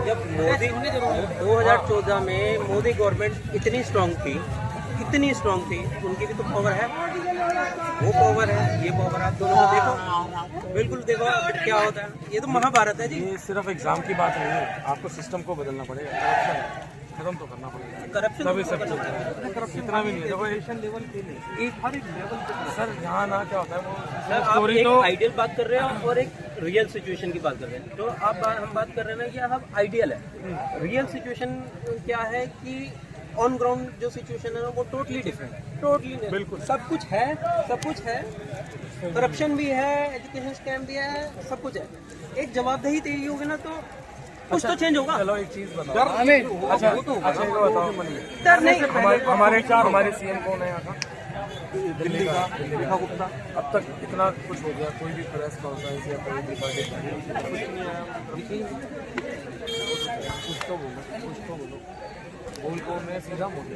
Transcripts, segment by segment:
जब मोदी 2014 में मोदी गवर्नमेंट इतनी स्ट्रांग थी, उनकी भी तो पावर है, वो पावर है, ये पावर आप दोनों को देखो, बिल्कुल देखो अब क्या होता है। ये तो महाभारत है जी। ये सिर्फ एग्जाम की बात नहीं है, आपको सिस्टम को बदलना पड़ेगा, करप्शन खत्म तो करना पड़ेगा, करप्शन तभी सब कुछ होगा। करप्शन इतना भी नहीं है, देखो नेशनल लेवल पे नहीं, एक हर एक लेवल पे। सर यहाँ ना क्या होता है वो सर आप स्टोरी एक तो आइडियल बात कर रहे हैं और एक रियल सिचुएशन की बात कर रहे हैं। तो हम बात कर रहे हैं ना कि अब आइडियल है, रियल सिचुएशन क्या है कि ऑन ग्राउंड जो सिचुएशन है वो टोटली डिफरेंट, बिल्कुल सब कुछ है, करप्शन भी है, एजुकेशन स्कैम भी है, सब कुछ है। एक जवाबदेही तेरी होगी ना तो कुछ तो चेंज होगा। चलो एक चीज बताओ, अच्छा ये बताओ, डर नहीं, हमारे सीएम कौन है यहाँ का? दिल्ली का रेखा गुप्ता। अब तक इतना कुछ हो गया, कोई भी प्रेस कॉन्फ्रेंस या कोई भी कुछ तो बोलो बोल को मैं सीधा मोदी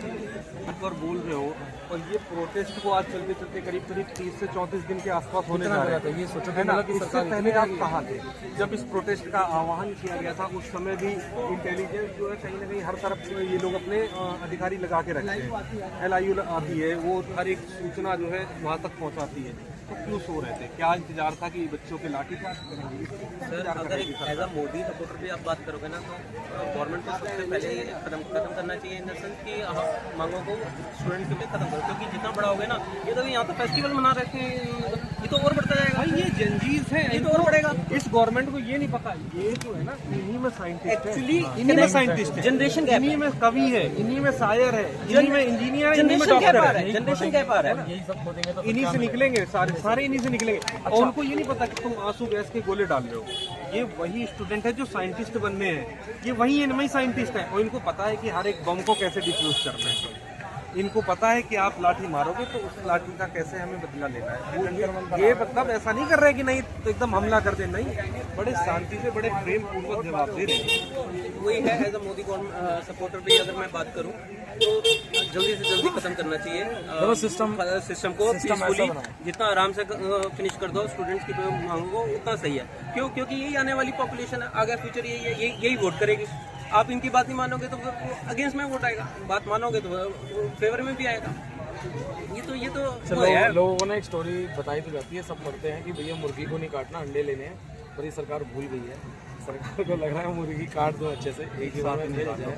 पर बोल रहे हो, और ये प्रोटेस्ट को आज चलते चलते करीब 30 से 34 दिन के आसपास होने जा रहा था। ये सोचो है ना। कि इससे सरकार पहले आप कहाँ थे जब इस प्रोटेस्ट का आह्वान किया गया था? उस समय भी इंटेलिजेंस जो है कहीं ना कहीं हर तरफ ये लोग अपने अधिकारी लगा के रखते हैं, LIU आती है, वो हर एक सूचना जो है वहाँ तक पहुँचाती है। तो क्यों सो रहे थे? क्या इंतजार था कि बच्चों के लाठीचार्ज करेंगे? सर अगर एज अ मोदी सपोर्टर भी आप बात करोगे ना तो गवर्नमेंट को सबसे पहले ये खत्म करना चाहिए इन द सेंस कि मांगों को स्टूडेंट के लिए खत्म करो, क्योंकि जितना बड़ा हो गया ना, ये तो यहाँ तो फेस्टिवल मना रखे हैं, ये तो और बढ़ता जाएगा। भाई ये जंजीज है, ये तो और बढ़ेगा। इस गवर्नमेंट को ये नहीं पता, ये जो है ना इन्हीं में साइंटिस्ट एक्चुअली इन्हीं में साइंटिस्ट है, जनरेशन गैप, इन्हीं में कवि है, इन्हीं में शायर है, इन्हीं में इंजीनियर है, इन्हीं में डॉक्टर है, जनरेशन गैप आ रहा है। यही सब खोदेंगे तो इन्हीं से निकलेंगे, सारे इन्हीं से निकलेंगे। और उनको ये नहीं पता कि तुम आंसू गैस के गोले डाल रहे हो। ये वही स्टूडेंट है जो साइंटिस्ट बनने हैं, ये वही इनमें साइंटिस्ट है, और इनको पता है कि हर एक बम को कैसे डिफ्यूज करना है। इनको पता है कि आप लाठी मारोगे तो उस लाठी का कैसे हमें बदला लेना है। ये मतलब ऐसा नहीं कर रहे कि नहीं तो एकदम हमला कर दे, नहीं, बड़े शांति से बड़े प्रेम पूर्वक जवाब दे रहे हैं। वही है, एज अ मोदी सपोर्टर भी अगर मैं बात करूं तो जल्दी से जल्दी खत्म करना चाहिए सिस्टम को पीसफुली, जितना आराम से फिनिश कर दो स्टूडेंट्स की मांगों को, उतना सही है। क्यों? क्योंकि यही आने वाली पॉपुलेशन है, आगे फ्यूचर यही वोट करेगी। आप इनकी बात नहीं मानोगे तो अगेंस्ट में वोट आएगा, बात मानोगे तो फेवर में भी आएगा। ये तो लोगों ने एक स्टोरी बताई तो जाती है, सब पढ़ते हैं कि भैया मुर्गी को नहीं काटना, अंडे लेने हैं, पर ये सरकार भूल गई है। सरकार को लग रहा है मुर्गी काट दो अच्छे से, एक ही बात मिल जाए।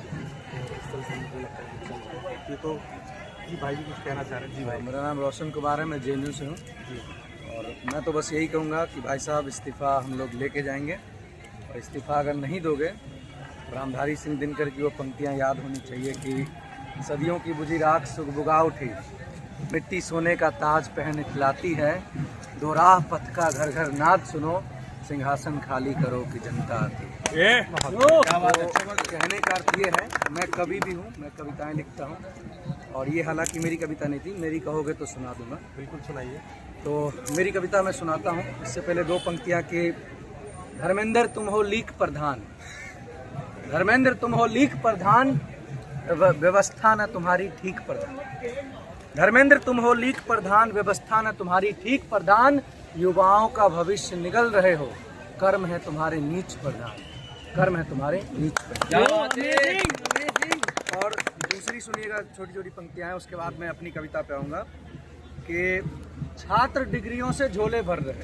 ये तो जी भाई जी कुछ कहना चाह रहे हैं? जी भाई, मेरा नाम रोशन कुमार है, मैं JNU से हूँ और मैं तो बस यही कहूँगा कि भाई साहब इस्तीफ़ा हम लोग लेके जाएंगे, और इस्तीफ़ा अगर नहीं दोगे, रामधारी सिंह दिनकर की वो पंक्तियाँ याद होनी चाहिए कि सदियों की बुझी राख सुगबुगा उठी, मिट्टी सोने का ताज पहन खिलाती है, दो राह पथ का घर घर नाद सुनो, सिंहासन खाली करो कि जनता आती है। कहने का अर्थ ये है, मैं कवि भी हूँ, मैं कविताएं लिखता हूँ, और ये हालांकि मेरी कविता नहीं थी, मेरी कहोगे तो सुना दूंगा। बिल्कुल सुनाइए। तो मेरी कविता मैं सुनाता हूँ। इससे पहले दो पंक्तियाँ कि धर्मेंद्र तुम हो लीक प्रधान, धर्मेंद्र तुम हो लीक प्रधान, व्यवस्था न तुम्हारी ठीक प्रधान, धर्मेंद्र तुम हो लीक प्रधान, व्यवस्था न तुम्हारी ठीक प्रधान, युवाओं का भविष्य निगल रहे हो, कर्म है तुम्हारे नीच प्रधान, कर्म है तुम्हारे नीच प्रधान। और दूसरी सुनिएगा, छोटी छोटी पंक्तियां हैं, उसके बाद मैं अपनी कविता पे आऊँगा कि छात्र डिग्रियों से झोले भर रहे,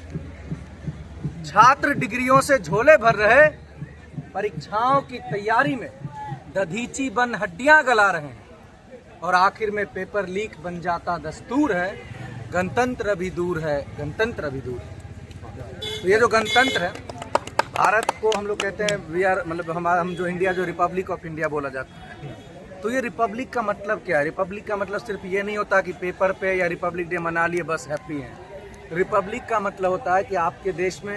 छात्र डिग्रियों से झोले भर रहे, परीक्षाओं की तैयारी में दधीची बन हड्डियां गला रहे हैं, और आखिर में पेपर लीक बन जाता दस्तूर है, गणतंत्र अभी दूर है, गणतंत्र अभी दूर है। तो ये जो गणतंत्र है, भारत को हम लोग कहते हैं वी आर, मतलब हम जो इंडिया, जो रिपब्लिक ऑफ इंडिया बोला जाता है, तो ये रिपब्लिक का मतलब क्या है? रिपब्लिक का मतलब सिर्फ ये नहीं होता कि पेपर पे या रिपब्लिक डे मना लिए बस हैप्पी हैं। रिपब्लिक का मतलब होता है कि आपके देश में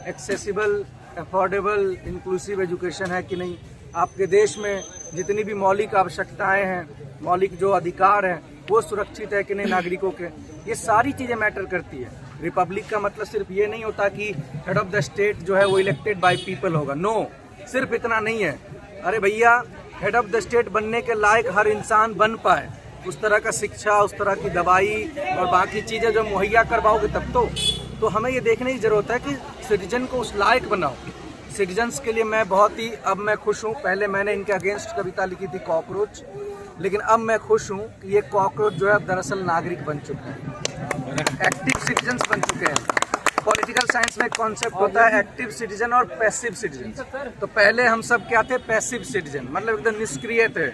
एक्सेसिबल, अफोर्डेबल, इंक्लूसिव एजुकेशन है कि नहीं, आपके देश में जितनी भी मौलिक आवश्यकताएं हैं, मौलिक जो अधिकार हैं, वो सुरक्षित है कि नहीं नागरिकों के, ये सारी चीज़ें मैटर करती है। रिपब्लिक का मतलब सिर्फ ये नहीं होता कि हेड ऑफ द स्टेट जो है वो इलेक्टेड बाय पीपल होगा, नो, सिर्फ इतना नहीं है। अरे भैया, हेड ऑफ द स्टेट बनने के लायक हर इंसान बन पाए, उस तरह का शिक्षा, उस तरह की दवाई और बाकी चीज़ें जो मुहैया करवाओगे तब तो हमें ये देखने की ज़रूरत है कि सिटीजन को उस लायक बनाओ, सिटीजन्स के लिए मैं बहुत ही अब मैं खुश हूँ। पहले मैंने इनके अगेंस्ट कविता लिखी थी कॉकरोच, लेकिन अब मैं खुश हूँ कि ये कॉकरोच जो है अब दरअसल नागरिक बन चुके हैं, एक्टिव सिटीजन्स बन चुके हैं। पॉलिटिकल साइंस में एक कॉन्सेप्ट होता है एक्टिव सिटीजन और पैसिव सिटीजन। तो पहले हम सब क्या थे, पैसिव सिटीजन, मतलब एकदम निष्क्रिय थे,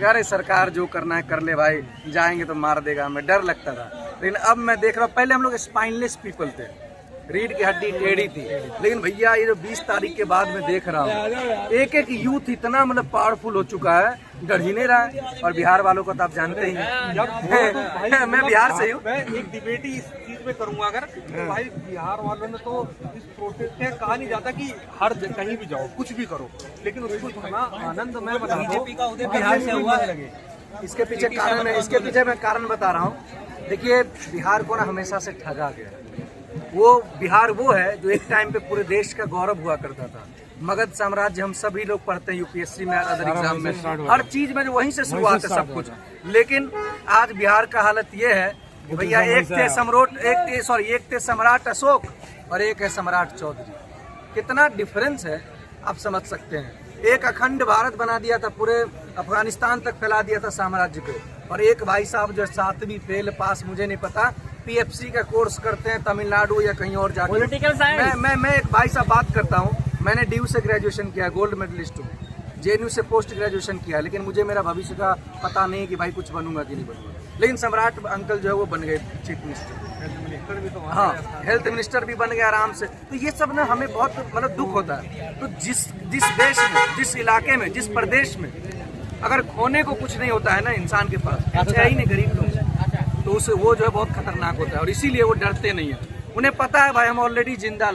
यार सरकार जो करना है कर ले भाई, जाएंगे तो मार देगा, हमें डर लगता था। लेकिन अब मैं देख रहा हूँ, पहले हम लोग स्पाइनलेस पीपल थे, रीढ़ की हड्डी टेढ़ी थी, लेकिन भैया ये जो 20 तारीख के बाद मैं देख रहा हूँ एक एक यूथ इतना मतलब पावरफुल हो चुका है, डर ही नहीं रहा है। और बिहार वालों को तो आप जानते ही हैं मैं बिहार से हूँ। मैं एक डिबेट ही इस चीज में करूंगा अगर तो भाई बिहार वालों ने तो इस प्रोटेस्ट में कहा नहीं जाता कि हर कहीं भी जाओ कुछ भी करो, लेकिन उसको इतना आनंद मैं बता बीजेपी का उदय बिहार से हुआ है। इसके पीछे कारण है, इसके पीछे मैं कारण बता रहा हूँ। देखिए बिहार को ना हमेशा से ठगा गया। वो बिहार वो है जो एक टाइम पे पूरे देश का गौरव हुआ करता था। मगध साम्राज्य हम सभी लोग पढ़ते हैं यूपीएससी में, अदर एग्जाम में, हर चीज में जो वहीं से शुरुआत है सब कुछ। लेकिन आज बिहार का हालत ये है कि भैया एक थे सम्राट अशोक और एक है सम्राट चौधरी। कितना डिफरेंस है आप समझ सकते हैं। एक अखंड भारत बना दिया था, पूरे अफगानिस्तान तक फैला दिया था साम्राज्य को, और एक भाई साहब जो 7वीं फेल पास, मुझे नहीं पता, पीएफसी का कोर्स करते हैं तमिलनाडु या कहीं और जाकर। Political science. मैं एक भाई साहब बात करता हूँ, मैंने डीयू से ग्रेजुएशन किया, गोल्ड मेडलिस्ट हूँ, जेएनयू से पोस्ट ग्रेजुएशन किया, लेकिन मुझे मेरा भविष्य का पता नहीं कि भाई कुछ बनूंगा कि नहीं बनूंगा। लेकिन सम्राट अंकल जो है वो बन गए चीफ मिनिस्टर, हाँ हेल्थ मिनिस्टर भी बन गए आराम से। तो ये सब ना हमें बहुत मतलब दुख होता है। तो जिस देश में, जिस इलाके में, जिस प्रदेश में अगर खोने को कुछ नहीं होता है ना इंसान के पास, अच्छा ही नहीं गरीब लोग, तो उसे वो जो है बहुत खतरनाक होता है। और इसीलिए वो डरते नहीं है। उन्हें पता है भाई हम ऑलरेडी जिंदा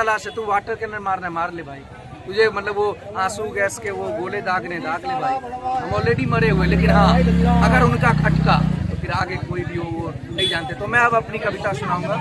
लाश है, तू वाटर कैनन मारना मार ले भाई, तुझे मतलब वो आंसू गैस के वो गोले दाग ले भाई, हम ऑलरेडी मरे हुए। लेकिन हाँ अगर उनका खटका तो फिर आगे कोई भी हो वो नहीं जानते। तो मैं अब अपनी कविता सुनाऊंगा।